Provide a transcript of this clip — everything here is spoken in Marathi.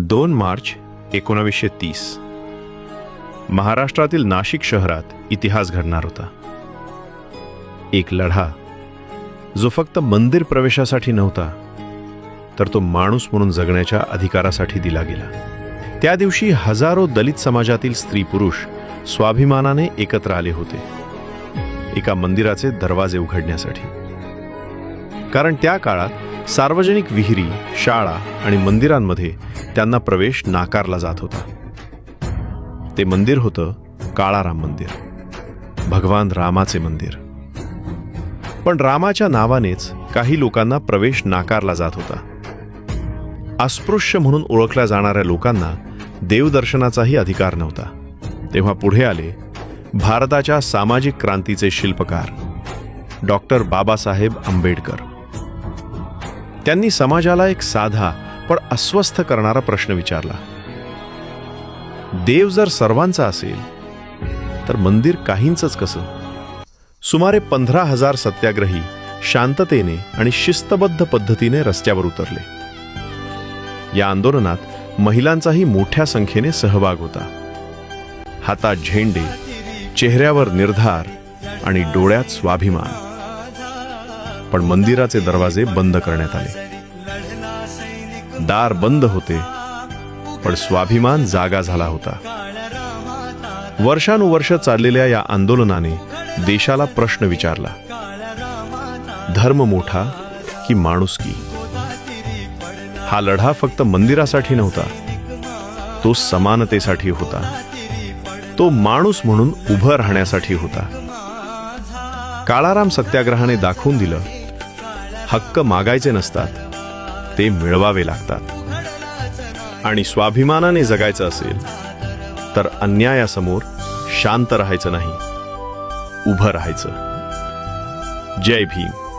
2 मार्च 1930 महाराष्ट्रातील नाशिक शहरात इतिहास घडणार होता. एक लढा जो फक्त मंदिर प्रवेशासाठी नव्हता, तर तो माणूस म्हणून जगण्याच्या अधिकारासाठी दिला गेला. त्या दिवशी हजारो दलित समाजातील स्त्री पुरुष स्वाभिमानाने एकत्र आले होते एका मंदिराचे दरवाजे उघडण्यासाठी. कारण त्या काळात सार्वजनिक विहिरी, शाळा आणि मंदिरांमध्ये त्यांना प्रवेश नाकारला जात होता. ते मंदिर होतं काळाराम मंदिर, भगवान रामाचे मंदिर. पण रामाच्या नावानेच काही लोकांना प्रवेश नाकारला जात होता. अस्पृश्य म्हणून ओळखल्या जाणाऱ्या लोकांना देवदर्शनाचाही अधिकार नव्हता. तेव्हा पुढे आले भारताच्या सामाजिक क्रांतीचे शिल्पकार डॉक्टर बाबासाहेब आंबेडकर. त्यांनी समाजाला एक साधा पण अस्वस्थ करणारा प्रश्न विचारला. देव जर सर्वांचा असेल तर मंदिर काहींचंच कसं? सुमारे 15,000 सत्याग्रही शांततेने आणि शिस्तबद्ध पद्धतीने रस्त्यावर उतरले. या आंदोलनात महिलांचाही मोठ्या संख्येने सहभाग होता. हातात झेंडे, चेहऱ्यावर निर्धार आणि डोळ्यात स्वाभिमान. पण मंदिराचे दरवाजे बंद करण्यात आले. दार बंद होते, पण स्वाभिमान जागा झाला होता. वर्षानुवर्ष चाललेल्या या आंदोलनाने देशाला प्रश्न विचारला, धर्म मोठा की माणुसकी? हा लढा फक्त मंदिरासाठी नव्हता, तो समानतेसाठी होता. तो माणूस म्हणून उभं राहण्यासाठी होता. काळाराम सत्याग्रहाने दाखवून दिलं, हक्क मागायचे नसतात, ते मिळवावे लागतात. आणि स्वाभिमानाने जगायचं असेल तर अन्यायासमोर शांत राहायचं नाही, उभं राहायचं. जय भीम.